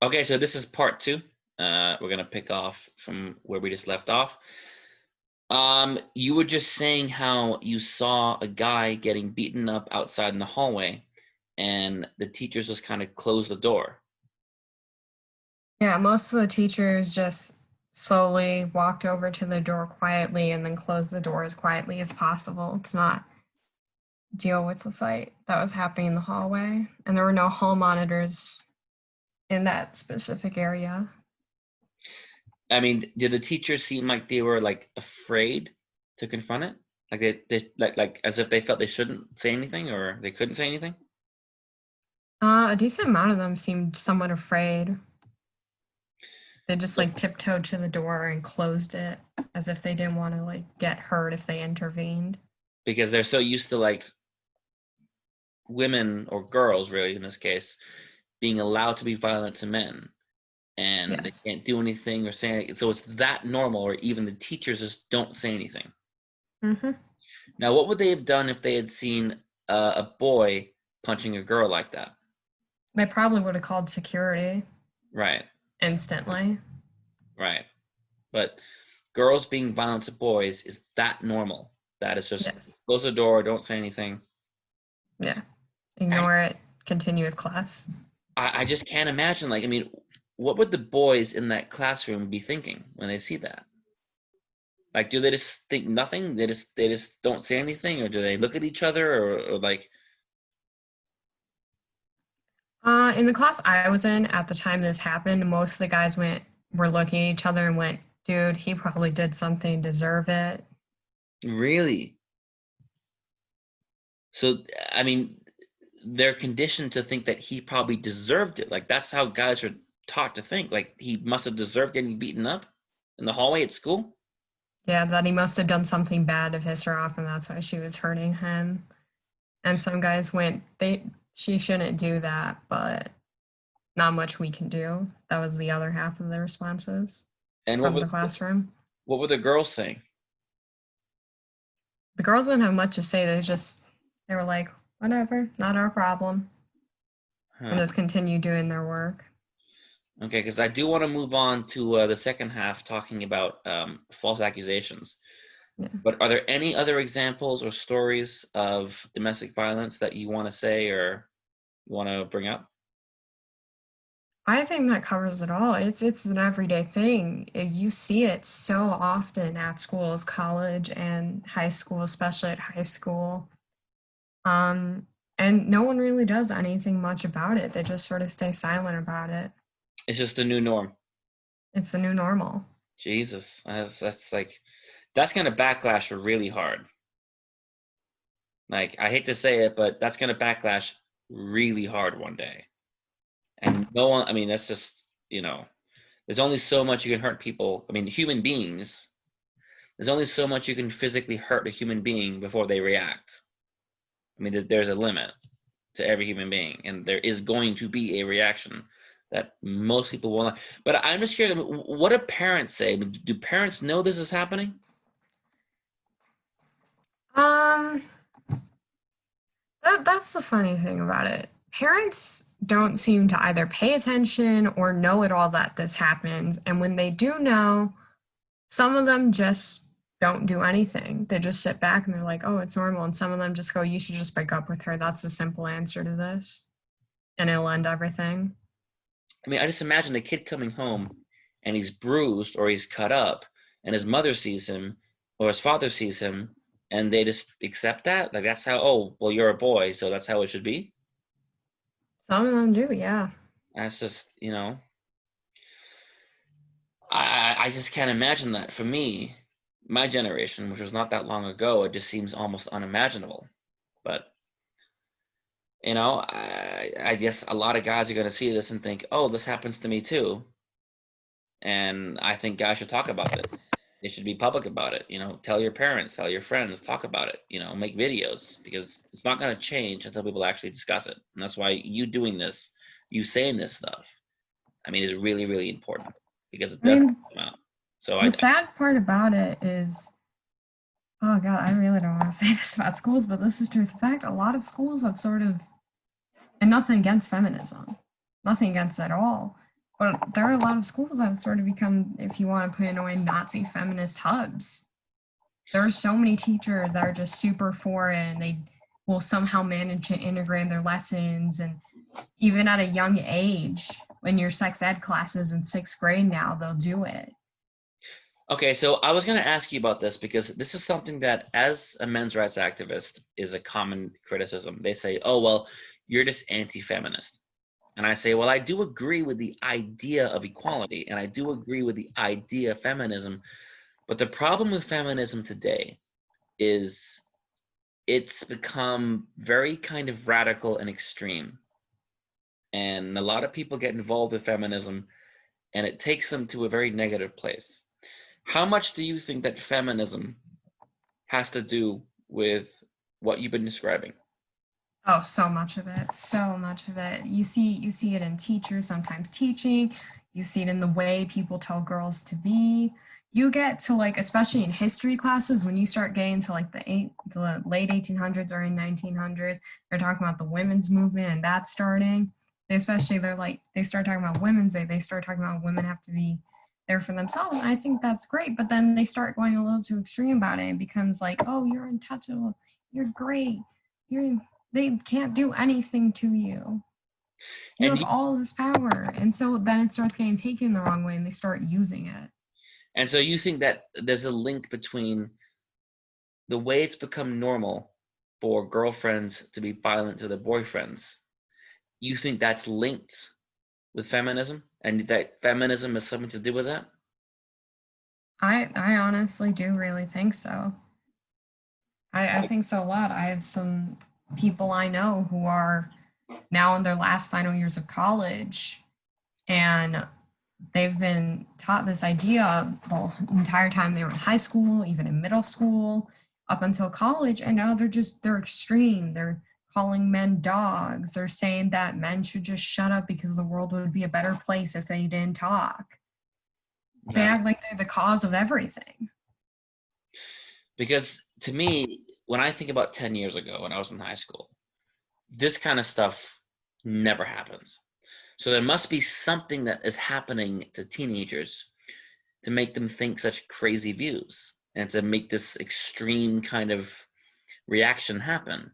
Okay, so this is part two. We're gonna pick off from where we just left off. You were just saying how you saw a guy getting beaten up outside in the hallway, and the teachers just kind of closed the door. Yeah, most of the teachers just slowly walked over to the door quietly and then closed the door as quietly as possible to not deal with the fight that was happening in the hallway. And there were no hall monitors in that specific area. I mean, did the teachers seem like they were like afraid to confront it? Like they like as if they felt they shouldn't say anything or they couldn't say anything? A decent amount of them seemed somewhat afraid. They just So like tiptoed to the door and closed it as if they didn't want to like get hurt if they intervened. because they're so used to like women or girls, really in this case, being allowed to be violent to men, and they Yes. can't do anything or say anything. So it's that normal, or even the teachers just don't say anything. Hmm. Now, what would they have done if they had seen a boy punching a girl like that? They probably would have called security Right, instantly. right. But girls being violent to boys is that normal. That is just Yes. close the door, don't say anything. Yeah. And Ignore it. Continue with class. I just can't imagine. Like, I mean, what would the boys in that classroom be thinking when they see that? Like, do they just think nothing? They just don't say anything, or do they look at each other, or like, In the class I was in at the time this happened, most of the guys were looking at each other and went, "Dude, he probably did something to deserve it." really? So, I mean, they're conditioned to think that he probably deserved it. Like, that's how guys are taught to think. Like, he must have deserved getting beaten up in the hallway at school. Yeah, that he must have done something bad to piss her off, and that's why she was hurting him. And some guys went, "They, she shouldn't do that, but not much we can do." That was the other half of the responses And from the classroom. what were the girls saying? The girls didn't have much to say. They were like, "Whatever, not our problem," and Huh. just continued doing their work. Okay, because I do want to move on to the second half, talking about false accusations. Yeah. But are there any other examples or stories of domestic violence that you want to say or you want to bring up? I think that covers it all. It's an everyday thing. You see it so often at schools, college and high school, especially at high school. Um, and no one really does anything much about it. They just sort of stay silent about it. It's just the new norm. It's the new normal. Jesus, that's like that's gonna backlash really hard. Like I hate to say it, but that's gonna backlash really hard one day. And no one, I mean, that's just, there's only so much you can hurt people. I mean, human beings, there's only so much you can physically hurt a human being before they react. I mean, there's a limit to every human being, and there is going to be a reaction that most people will not. But I'm just curious, what do parents say? Do parents know this is happening? Um, that's the funny thing about it. Parents don't seem to either pay attention or know at all that this happens. And when they do know, some of them just don't do anything. They just sit back and they're like, "Oh, it's normal." And some of them just go, "You should just break up with her. That's the simple answer to this." And it'll end everything. I mean, I just imagine a kid coming home and he's bruised or he's cut up, and his mother sees him or his father sees him, and they just accept that. Like that's how. Oh, well, you're a boy, so that's how it should be. Some of them do, yeah. That's just, I just can't imagine that. For me, my generation, which was not that long ago, it just seems almost unimaginable. But I guess a lot of guys are going to see this and think, "Oh, this happens to me too." And I think guys should talk about this. They should be public about it. Tell your parents, tell your friends, talk about it. Make videos because it's not going to change until people actually discuss it. And that's why you doing this, you saying this stuff, I mean, is really, really important because it I doesn't mean, come out. So the sad part about it is, oh God, I really don't want to say this about schools, but this is truth. In fact, a lot of schools have sort of, and nothing against feminism, nothing against it at all, But there are a lot of schools that have sort of become, if you want to put in a way, Nazi feminist hubs. There are so many teachers that are just super for it, and they will somehow manage to integrate their lessons. And even at a young age, when your sex ed classes in sixth grade now, they'll do it. Okay, so I was going to ask you about this because this is something that, as a men's rights activist, is a common criticism. They say, oh, well, you're just anti-feminist. And I say, well, I do agree with the idea of equality, and I do agree with the idea of feminism. But the problem with feminism today is it's become very kind of radical and extreme. And a lot of people get involved with feminism, and it takes them to a very negative place. How much do you think that feminism has to do with what you've been describing? Oh, so much of it. So much of it. You see it in teachers sometimes teaching. You see it in the way people tell girls to be. You get to like, especially in history classes, when you start getting to like the late 1800s or in 1900s, they're talking about the women's movement and that's starting. Especially they start talking about Women's Day. They start talking about women have to be there for themselves. And I think that's great. But then they start going a little too extreme about it. It becomes like, oh, you're untouchable. You're great. You're they can't do anything to you. You And have you, all this power. And so then it starts getting taken the wrong way and they start using it. and so you think that there's a link between the way it's become normal for girlfriends to be violent to their boyfriends. You think that's linked with feminism, and that feminism has something to do with that? I honestly do really think so. I think so a lot. I have some people I know who are now in their last final years of college and they've been taught this idea the entire time they were in high school, even in middle school, up until college, and now they're extreme. They're calling men dogs. They're saying that men should just shut up because the world would be a better place if they didn't talk. They Yeah. act like they're the cause of everything. Because to me, when I think about 10 years ago when I was in high school, this kind of stuff never happens. So there must be something that is happening to teenagers to make them think such crazy views and to make this extreme kind of reaction happen.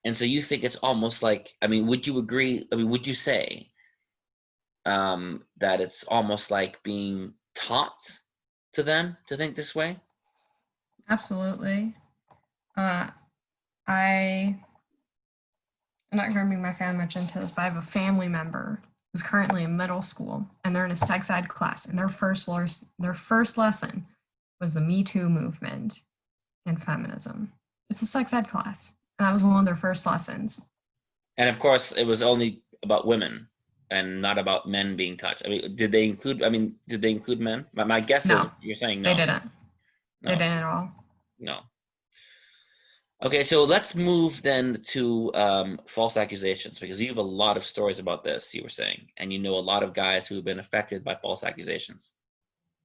And so you think it's almost like, I mean, would you agree? I mean, would you say that it's almost like being taught to them to think this way? Absolutely. Uh, I I'm not going to bring my family much into this, but I have a family member who's currently in middle school, and they're in a sex ed class, and their first lesson was the Me Too movement and feminism. It's a sex ed class, and that was one of their first lessons. And of course, it was only about women and not about men being touched. I mean, did they include? I mean, did they include men? My guess is No, you're saying they no, didn't. They no, didn't at all. no. Okay, so let's move then to false accusations because you have a lot of stories about this. You were saying, and you know a lot of guys who have been affected by false accusations.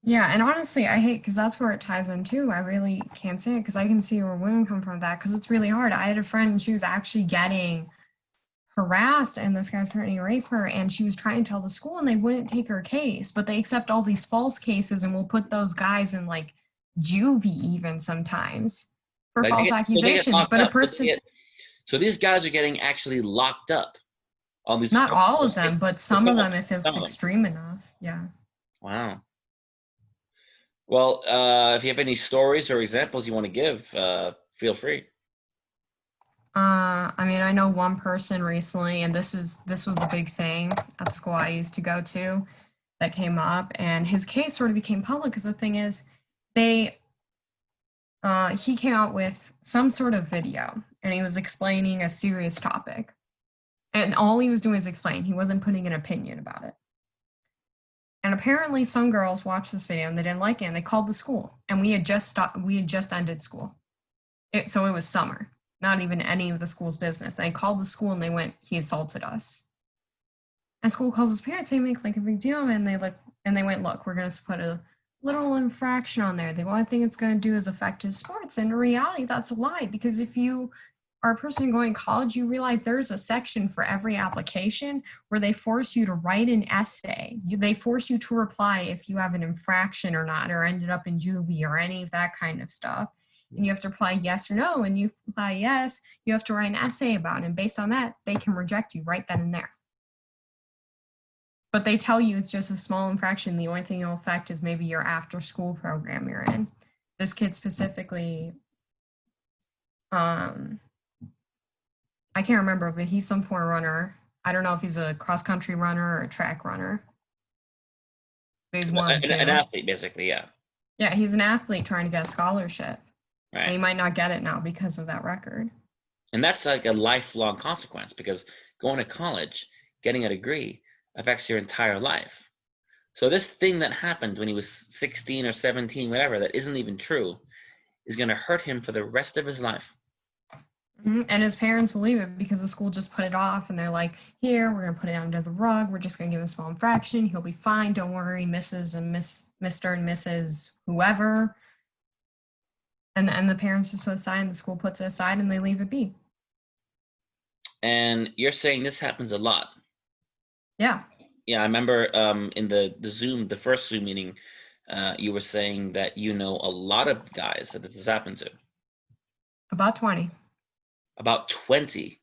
Yeah, and honestly, I hate because that's where it ties in too. I really can't say it because I can see where women come from with that because it's really hard. I had a friend and she was actually getting harassed and this guy's threatening to rape her and she was trying to tell the school and they wouldn't take her case, but they accept all these false cases and will put those guys in like juvie even sometimes for Like false so they get accusations. locked But a up. person, So these guys are getting actually locked up on these not all false of them, cases. but Some some of them if some it's of them. extreme enough. Yeah. Wow. Well, if you have any stories or examples you want to give, feel free. I mean, I know one person recently, and this was the big thing at school I used to go to that came up, and his case sort of became public because the thing is, they he came out with some sort of video and he was explaining a serious topic. And all he was doing is explain. He wasn't putting an opinion about it. And apparently some girls watched this video and they didn't like it and they called the school. And we had just ended school. So it was summer, not even any of the school's business. They called the school and they went, he assaulted us. And school calls his parents, they make like a big deal and they went, look, we're gonna put a little infraction on there. The only thing it's gonna do is affect his sports. And in reality, that's a lie because if you are a person going to college, you realize there's a section for every application where they force you to write an essay. They force you to reply if you have an infraction or not, or ended up in juvie or any of that kind of stuff. And you have to reply yes or no. And you reply yes, you have to write an essay about it. And based on that, they can reject you right then and there. But they tell you it's just a small infraction. The only thing it'll affect is maybe your after school program you're in. This kid specifically, I can't remember, but he's some form runner. I don't know if he's a cross country runner or a track runner. But he's one of the An two. athlete, basically, yeah. Yeah, he's an athlete trying to get a scholarship. Right. And he might not get it now because of that record. And that's like a lifelong consequence, because going to college, getting a degree, affects your entire life. So this thing that happened when he was 16 or 17, whatever, that isn't even true, is going to hurt him for the rest of his life. Mm-hmm. And his parents believe it because the school just put it off, and they're like, here, we're going to put it under the rug. We're just going to give him a small infraction. He'll be fine. Don't worry, Mrs. and Mr. and Mrs. whoever. And the parents just put aside, the school puts it aside, and they leave it be. And you're saying this happens a lot. Yeah. Yeah, I remember in the first Zoom meeting, you were saying that you know a lot of guys that this has happened to. About 20. About 20.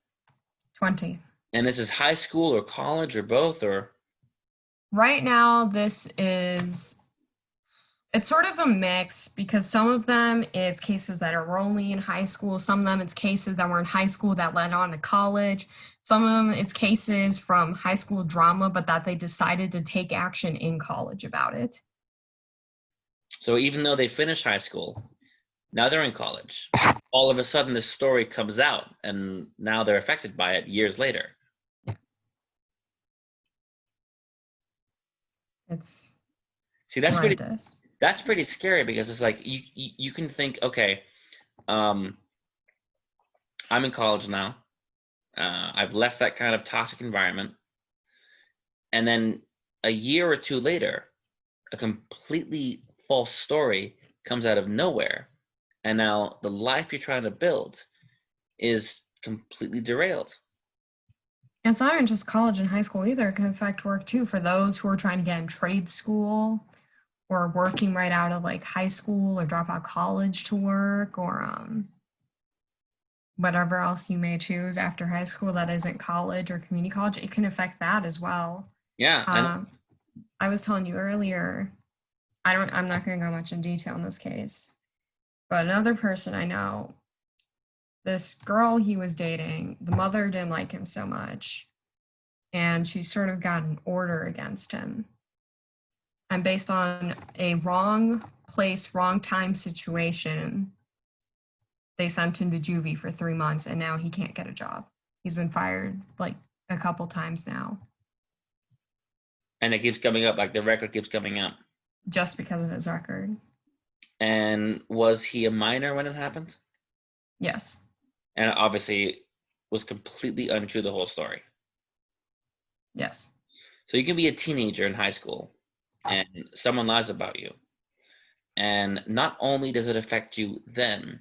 20. And this is high school or college or both, or? Right now, it's sort of a mix, because some of them it's cases that are only in high school. Some of them it's cases that were in high school that led on to college. Some of them it's cases from high school drama, but that they decided to take action in college about it. So even though they finished high school, now they're in college. All of a sudden, this story comes out, and now they're affected by it years later. It's See, that's horrendous. pretty scary, because it's like you can think, okay, I'm in college now. I've left that kind of toxic environment, and then a year or two later, a completely false story comes out of nowhere, and now the life you're trying to build is completely derailed. It's not even just college and high school either. It can affect work too, for those who are trying to get in trade school or working right out of like high school or drop out college to work, or whatever else you may choose after high school that isn't college or community college. It can affect that as well. Yeah, and I was telling you earlier, I'm not going to go much in detail in this case, but another person I know, this girl he was dating, the mother didn't like him so much, and she sort of got an order against him. And based on a wrong place, wrong time situation, they sent him to juvie for 3 months, and now he can't get a job. He's been fired like a couple times now. And it keeps coming up, like the record keeps coming up. Just because of his record. And was he a minor when it happened? Yes. And obviously was completely untrue, the whole story. Yes. So you can be a teenager in high school and someone lies about you. And not only does it affect you then,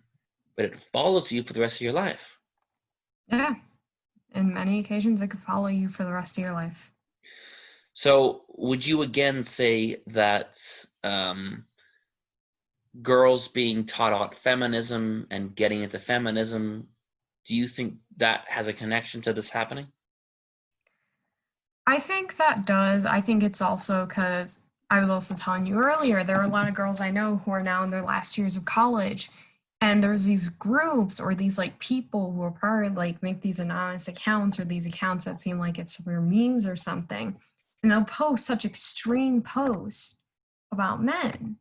but it follows you for the rest of your life. Yeah. In many occasions, it could follow you for the rest of your life. So would you again say that girls being taught about feminism and getting into feminism, do you think that has a connection to this happening? I think that does. I think it's also because I was also telling you earlier, there are a lot of girls I know who are now in their last years of college. And there's these groups or these like people who are part of like make these anonymous accounts or these accounts that seem like it's for memes or something. And they'll post such extreme posts about men.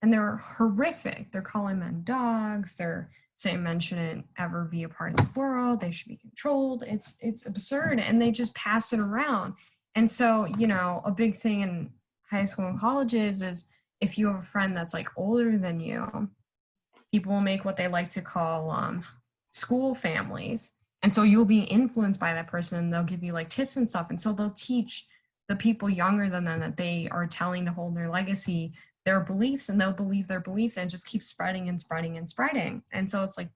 And they're horrific. They're calling men dogs. They're saying men shouldn't ever be a part of the world. They should be controlled. It's absurd. And they just pass it around. And so, you know, a big thing in high school and colleges is if you have a friend that's like older than you, people will make what they like to call school families. And so you'll be influenced by that person, and they'll give you like tips and stuff. And so they'll teach the people younger than them that they are telling to hold their legacy, their beliefs, and they'll believe their beliefs and just keep spreading and spreading and spreading. And so it's like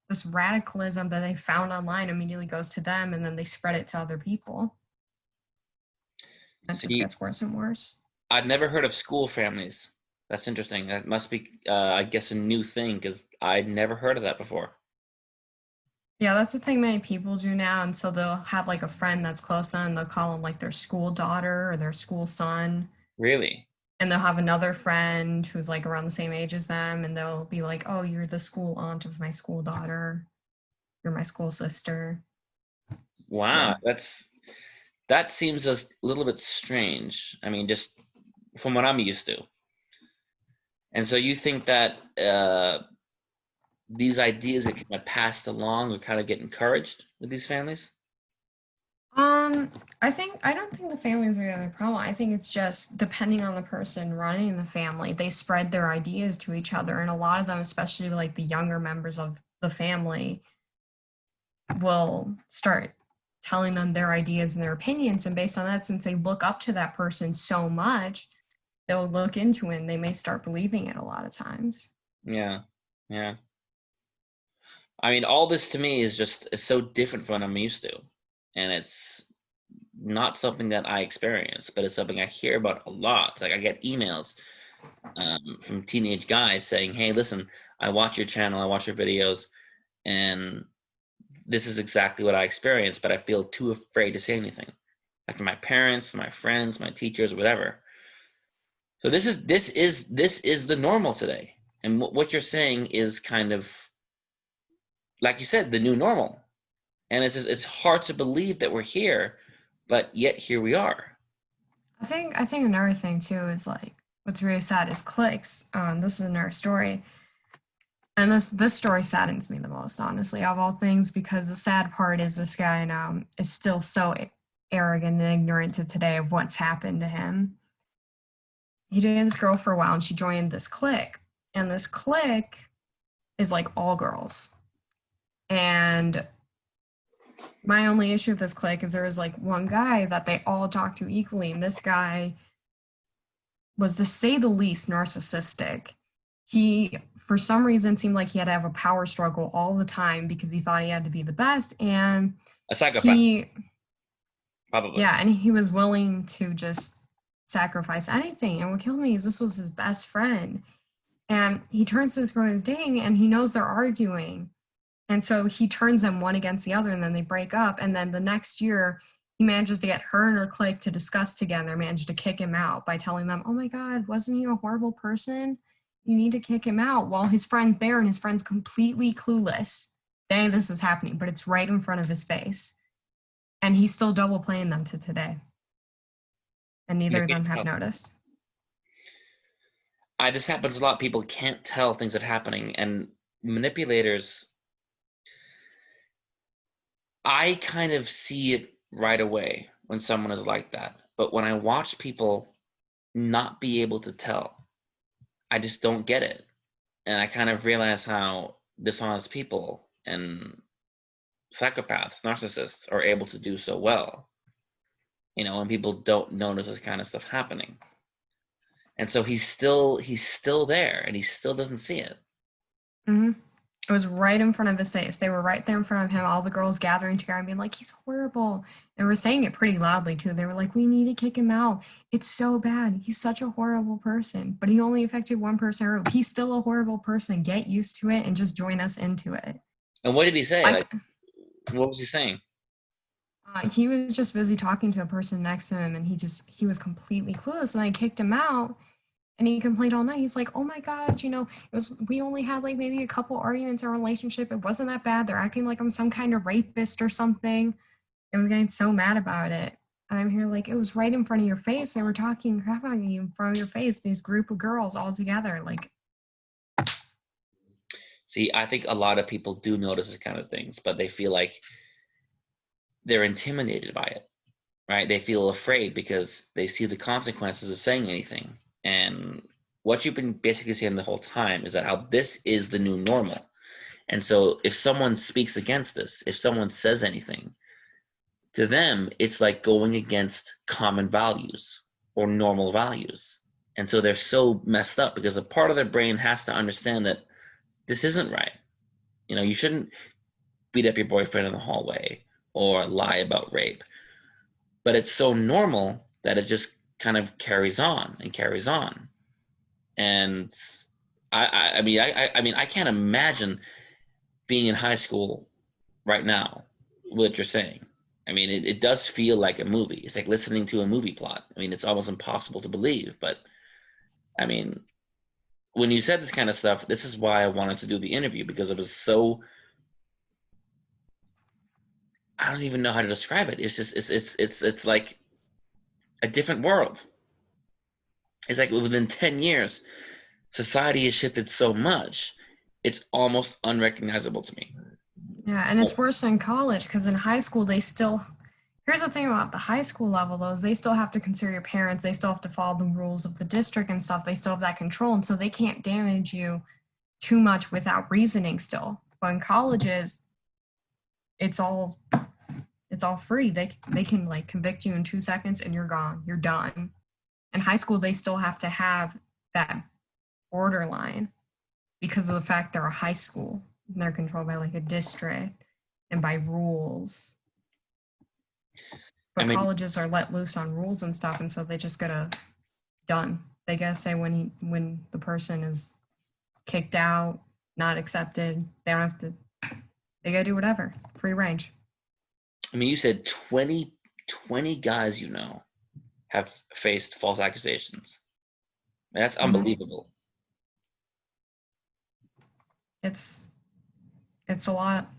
this radicalism that they found online immediately goes to them, and then they spread it to other people. It just See, gets worse and worse. I've never heard of school families. That's interesting. That must be, I guess, a new thing because I'd never heard of that before. Yeah, that's the thing many people do now. And so they'll have like a friend that's close to them, they'll call them like their school daughter or their school son. Really? And they'll have another friend who's like around the same age as them, and they'll be like, oh, you're the school aunt of my school daughter. You're my school sister. Wow, Yeah. that seems a little bit strange. I mean, just from what I'm used to. And so you think that these ideas get kind of passed along or kind of get encouraged with these families? Um, I don't think the family is really a problem. I think it's just depending on the person running the family, they spread their ideas to each other, and a lot of them, especially like the younger members of the family, will start telling them their ideas and their opinions. And based on that, since they look up to that person so much, they'll look into it and they may start believing it a lot of times. Yeah, yeah. I mean, all this to me is so different from what I'm used to, and it's not something that I experience, but it's something I hear about a lot. It's like I get emails from teenage guys saying, "Hey, listen, I watch your channel, I watch your videos, and this is exactly what I experienced, but I feel too afraid to say anything, like to my parents, my friends, my teachers, whatever." So this is the normal today, and what you're saying is kind of like you said, the new normal, and it's hard to believe that we're here, but yet here we are. I think another thing too is like what's really sad is clicks. This is another story. And this story saddens me the most, honestly, of all things, because the sad part is this guy now is still so arrogant and ignorant to today of what's happened to him. He dated this girl for a while, and she joined this clique, and this clique is like all girls. And my only issue with this clique is there was like one guy that they all talked to equally, and this guy was, to say the least, narcissistic. He, for some reason, seemed like he had to have a power struggle all the time because he thought he had to be the best. And A psychopath, he, probably. yeah, and he was willing to just sacrifice anything. And what killed me is this was his best friend. And he turns to this girl he's dating, and he knows they're arguing. And so he turns them one against the other, and then they break up. And then the next year, he manages to get her and her clique to discuss together, managed to kick him out by telling them, oh my God, wasn't he a horrible person? You need to kick him out. While his friend's there and his friend's completely clueless. Dang, this is happening, but it's right in front of his face. And he's still double playing them to today. And You neither of can't them have tell. noticed. This happens a lot. People can't tell things are happening, and manipulators. I kind of see it right away when someone is like that. But when I watch people not be able to tell, I just don't get it. And I kind of realize how dishonest people and psychopaths, narcissists are able to do so well, when people don't notice this kind of stuff happening. And so he's still there and he still doesn't see it. Mm-hmm. It was right in front of his face. They were right there in front of him, all the girls gathering together and being like, he's horrible. And we're saying it pretty loudly too. They were like, we need to kick him out. It's so bad. He's such a horrible person. But he only affected one person. He's still a horrible person. Get used to it and just join us into it. And what did he say? Like, Like, what was he saying? he was just busy talking to a person next to him, and he was completely clueless. And I kicked him out. And he complained all night. He's like, "Oh my God, we only had like maybe a couple arguments in our relationship. It wasn't that bad. They're acting like I'm some kind of rapist or something." I was getting so mad about it. And I'm here like, it was right in front of your face. They were talking crap on you in front of your face, these group of girls all together. Like, See, I think a lot of people do notice this kind of things, but they feel like they're intimidated by it, right? They feel afraid because they see the consequences of saying anything. And what you've been basically saying the whole time is that how this is the new normal. And so if someone speaks against this, if someone says anything, to them, it's like going against common values or normal values. And so they're so messed up because a part of their brain has to understand that this isn't right. You know, you shouldn't beat up your boyfriend in the hallway or lie about rape. But it's so normal that it just kind of carries on and carries on. And I mean, I can't imagine being in high school right now, what you're saying. I mean, it does feel like a movie. It's like listening to a movie plot. I mean, it's almost impossible to believe. But I mean, when you said this kind of stuff, this is why I wanted to do the interview because it was so, I don't even know how to describe it. It's just it's like a different world. It's like within 10 years, society has shifted so much, it's almost unrecognizable to me. Yeah, and it's worse in college because in high school they still. Here's the thing about the high school level though is they still have to consider your parents. They still have to follow the rules of the district and stuff. They still have that control, and so they can't damage you too much without reasoning. Still, but in colleges, it's all it's all free. They can like convict you in 2 seconds and you're gone. You're done. In high school, they still have to have that borderline because of the fact they're a high school and they're controlled by like a district and by rules. I But mean, colleges are let loose on rules and stuff, and so they just gotta done. They gotta say when the person is kicked out, not accepted. They don't have to. They gotta do whatever. Free range. I mean, you said 20 guys you know have faced false accusations. That's Mm-hmm. unbelievable. It's it's a lot.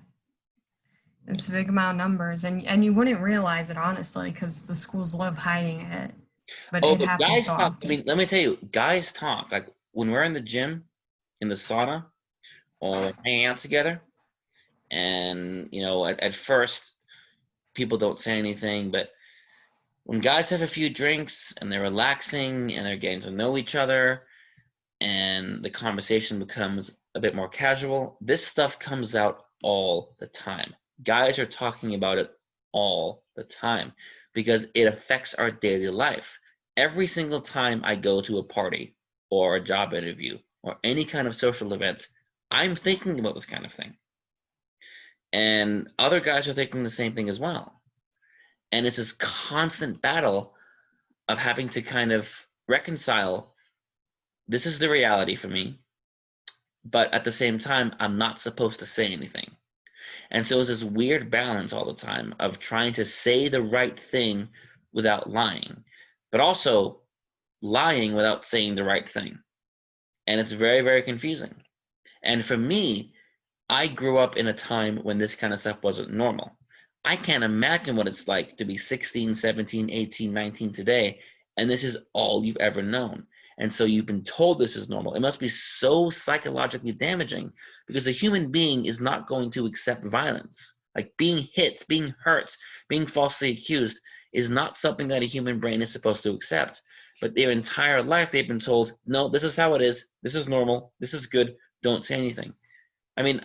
It's a big amount of numbers, and you wouldn't realize it honestly because the schools love hiding it, but Oh, it but happens so guys talk. I often. mean, let me tell you, guys talk. Like when we're in the gym, in the sauna, or hanging out together, and you know, at first people don't say anything, but when guys have a few drinks and they're relaxing and they're getting to know each other and the conversation becomes a bit more casual, this stuff comes out all the time. Guys are talking about it all the time because it affects our daily life. Every single time I go to a party or a job interview or any kind of social event, I'm thinking about this kind of thing. And other guys are thinking the same thing as well. And it's this constant battle of having to kind of reconcile this is the reality for me, but at the same time, I'm not supposed to say anything. And so it's this weird balance all the time of trying to say the right thing without lying, but also lying without saying the right thing. And it's very, very confusing. And for me, I grew up in a time when this kind of stuff wasn't normal. I can't imagine what it's like to be 16, 17, 18, 19 today, and this is all you've ever known. And so you've been told this is normal. It must be so psychologically damaging because a human being is not going to accept violence. Like being hit, being hurt, being falsely accused is not something that a human brain is supposed to accept. But their entire life, they've been told, no, this is how it is. This is normal. This is good. Don't say anything. I mean,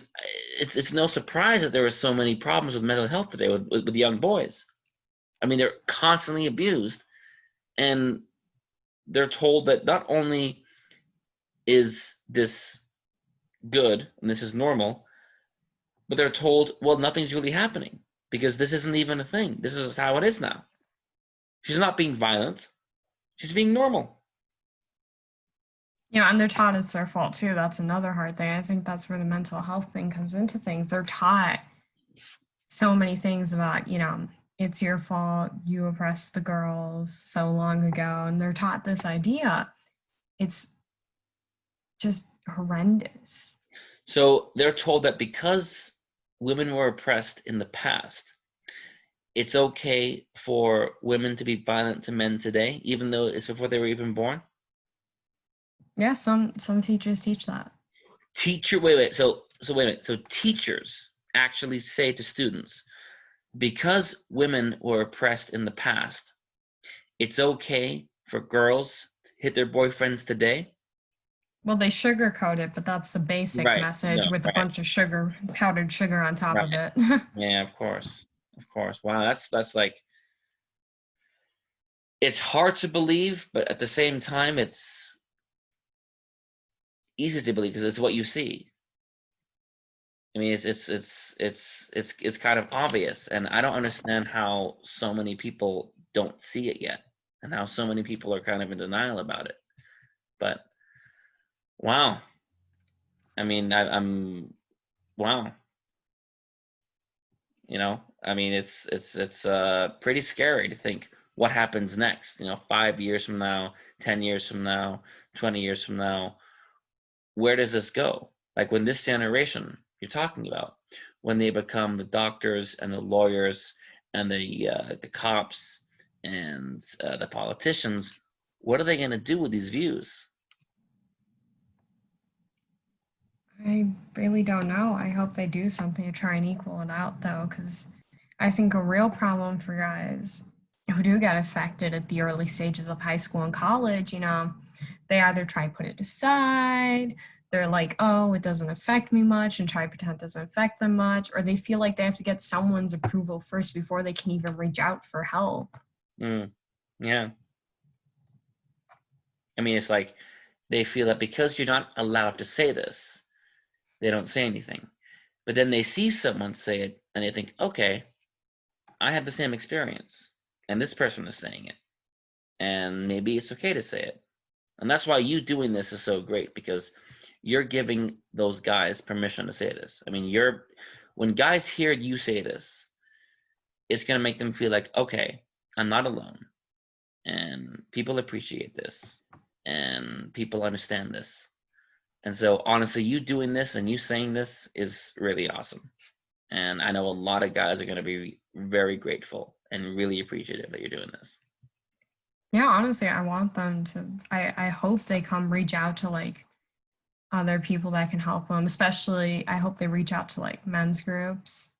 it's no surprise that there are so many problems with mental health today with young boys. I mean, they're constantly abused, and they're told that not only is this good and this is normal, but they're told, well, nothing's really happening because this isn't even a thing. This is how it is now. She's not being violent. She's being normal. And they're taught it's their fault too. That's another hard thing. I think that's where the mental health thing comes into things. They're taught so many things about, it's your fault. You oppressed the girls so long ago. And they're taught this idea. It's just horrendous. So they're told that because women were oppressed in the past, it's okay for women to be violent to men today, even though it's before they were even born? Yeah, some teachers teach that. Wait, so wait a minute. So teachers actually say to students, because women were oppressed in the past, it's okay for girls to hit their boyfriends today? Well, they sugarcoat it, but that's the basic Right. message No, with a right, bunch of sugar, powdered sugar on top of right. it. Yeah, of course. Of course. Wow, that's like it's hard to believe, but at the same time it's easy to believe because it's what you see. I mean, it's kind of obvious, and I don't understand how so many people don't see it yet, and how so many people are kind of in denial about it. But wow, I mean, I'm wow, I mean, it's pretty scary to think what happens next. 5 years from now, 10 years from now, 20 years from now, where does this go? Like when this generation you're talking about, when they become the doctors and the lawyers and the cops and the politicians, what are they going to do with these views? I really don't know. I hope they do something to try and equal it out, though, because I think a real problem for guys who do get affected at the early stages of high school and college, they either try to put it aside, they're like, oh, it doesn't affect me much, and try to pretend it doesn't affect them much, or they feel like they have to get someone's approval first before they can even reach out for help. Mm, yeah, I mean, it's like they feel that because you're not allowed to say this, they don't say anything. But then they see someone say it and they think, okay, I have the same experience, and this person is saying it, and maybe it's okay to say it. And that's why you doing this is so great, because you're giving those guys permission to say this. I mean, when guys hear you say this, it's going to make them feel like, okay, I'm not alone, and people appreciate this, and people understand this. And so, honestly, you doing this and you saying this is really awesome. And I know a lot of guys are going to be very grateful and really appreciative that you're doing this. Yeah, honestly, I want them to, I hope they come reach out to like other people that can help them, especially I hope they reach out to like men's groups.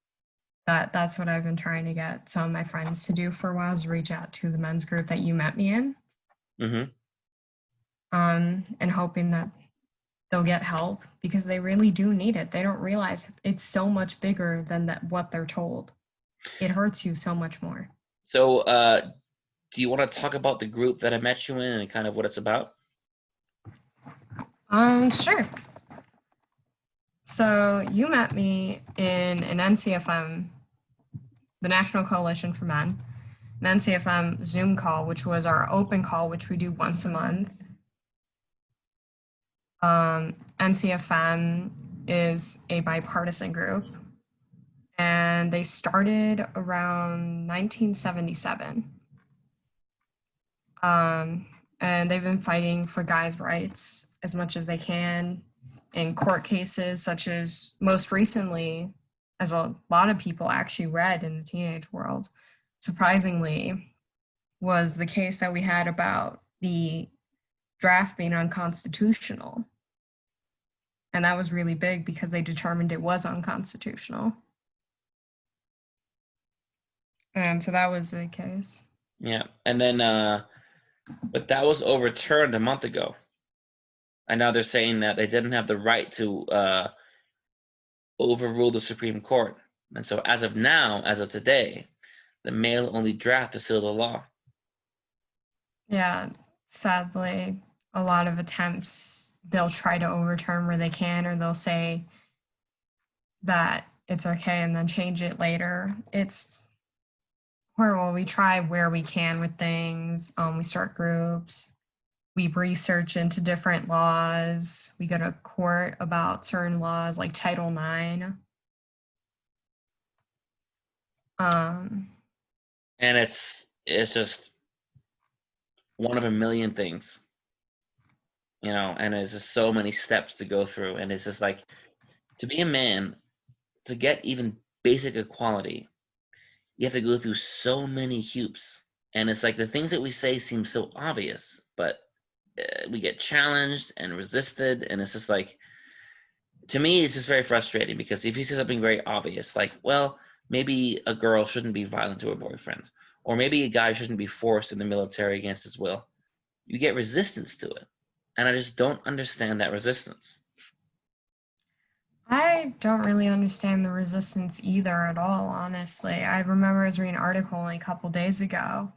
That's what I've been trying to get some of my friends to do for a while, is reach out to the men's group that you met me in, Hmm. and hoping that they'll get help because they really do need it. They don't realize it's so much bigger than that what they're told. It hurts you so much more. So, do you want to talk about the group that I met you in and kind of what it's about? Sure. So you met me in an NCFM, the National Coalition for Men, an NCFM Zoom call, which was our open call, which we do once a month. NCFM is a bipartisan group, and they started around 1977. And they've been fighting for guys' rights as much as they can in court cases, such as most recently, as a lot of people actually read in the teenage world, surprisingly, was the case that we had about the draft being unconstitutional. And that was really big because they determined it was unconstitutional. And so that was the case. Yeah. And then, but that was overturned a month ago. And now they're saying that they didn't have the right to overrule the Supreme Court. And so, as of now, as of today, the male only draft is still the law. Yeah, sadly, a lot of attempts they'll try to overturn where they can, or they'll say that it's okay and then change it later. It's horrible. We try where we can with things. We start groups. We research into different laws. We go to court about certain laws like Title IX. Um, And it's just one of a million things, and there's just so many steps to go through. And it's just like, to be a man, to get even basic equality, you have to go through so many hoops. And it's like the things that we say seem so obvious, but we get challenged and resisted. And it's just like, to me, it's just very frustrating, because if you say something very obvious, like, well, maybe a girl shouldn't be violent to her boyfriend, or maybe a guy shouldn't be forced in the military against his will, you get resistance to it. And I just don't understand that resistance. I don't really understand the resistance either at all, honestly. I remember I was reading an article only a couple days ago,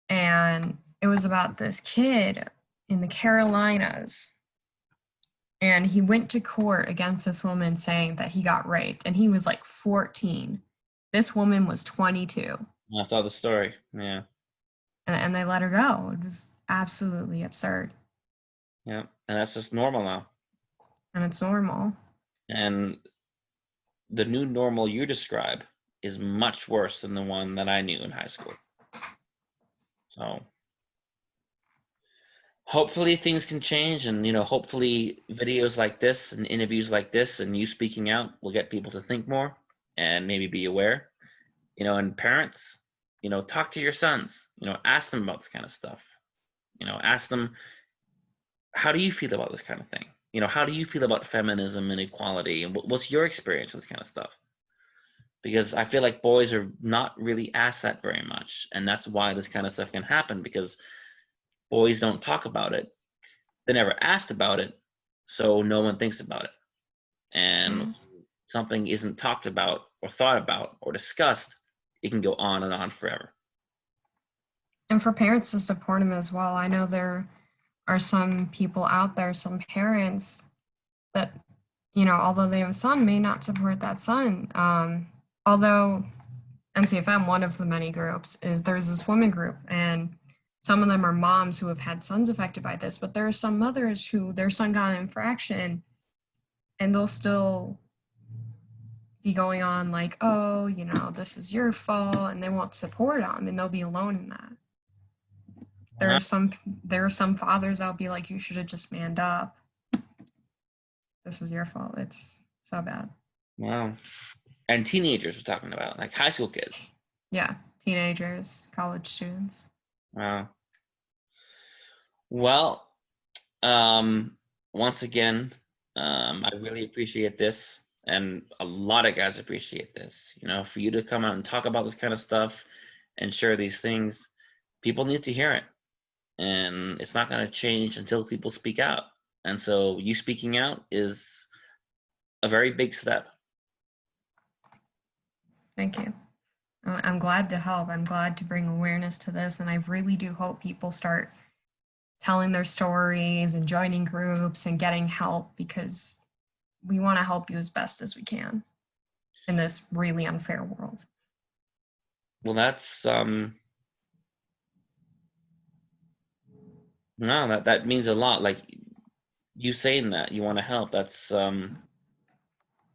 and it was about this kid in the Carolinas, And he went to court against this woman saying that he got raped, and he was like 14. This woman was 22, I saw the story. Yeah, and they let her go. It was absolutely absurd, yeah, and that's just normal now. and it's normal. And the new normal you describe is much worse than the one that I knew in high school. So hopefully things can change, and hopefully videos like this and interviews like this and you speaking out will get people to think more and maybe be aware. And parents, talk to your sons, ask them about this kind of stuff. Ask them, how do you feel about this kind of thing? How do you feel about feminism and equality, and what's your experience with this kind of stuff? Because I feel like boys are not really asked that very much, and that's why this kind of stuff can happen, because boys don't talk about it. They never asked about it, so no one thinks about it. And Yeah. something isn't talked about or thought about or discussed, it can go on and on forever. And for parents to support him as well. I know there are some people out there, some parents that, although they have a son, may not support that son. Although NCFM, one of the many groups, is there's this women group, and some of them are moms who have had sons affected by this, but there are some mothers who their son got an infraction and they'll still be going on like, oh, this is your fault, and they won't support them, and they'll be alone in that. There Wow. are some there are some fathers that'll be like, you should have just manned up. This is your fault. It's so bad. Wow. And teenagers we're talking about, like high school kids. Yeah, teenagers, college students. Wow. Well, um, once again, I really appreciate this, and a lot of guys appreciate this. For you to come out and talk about this kind of stuff and share these things, people need to hear it, and it's not going to change until people speak out. And so, you speaking out is a very big step. Thank you. I'm glad to help. I'm glad to bring awareness to this, and I really do hope people start telling their stories and joining groups and getting help, because we want to help you as best as we can in this really unfair world. Well, that's no, that means a lot. Like you saying that you want to help. That's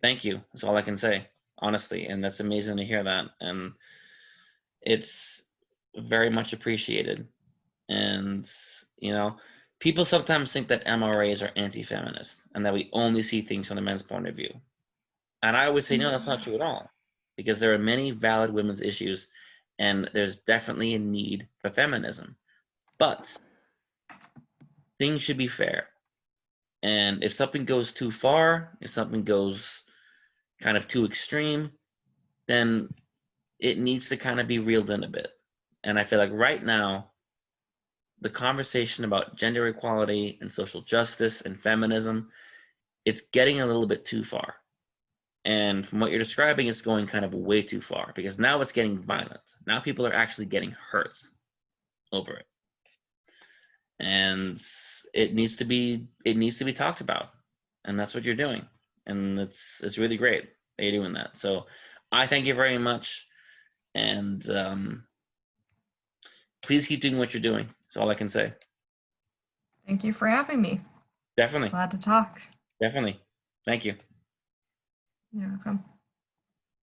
thank you. That's all I can say, honestly. And that's amazing to hear that. And it's very much appreciated. And, people sometimes think that MRAs are anti-feminist and that we only see things from the men's point of view. And I always say, no, that's not true at all. Because there are many valid women's issues, and there's definitely a need for feminism. But things should be fair. And if something goes too far, if something goes kind of too extreme, then it needs to kind of be reeled in a bit. And I feel like right now, the conversation about gender equality and social justice and feminism, it's getting a little bit too far. And from what you're describing, it's going kind of way too far, because now it's getting violent. Now people are actually getting hurt over it. And it needs to be talked about. And that's what you're doing. And it's really great that you're doing that. So I thank you very much. And please keep doing what you're doing. That's all I can say. Thank you for having me. Definitely. Glad to talk. Definitely. Thank you. You're welcome.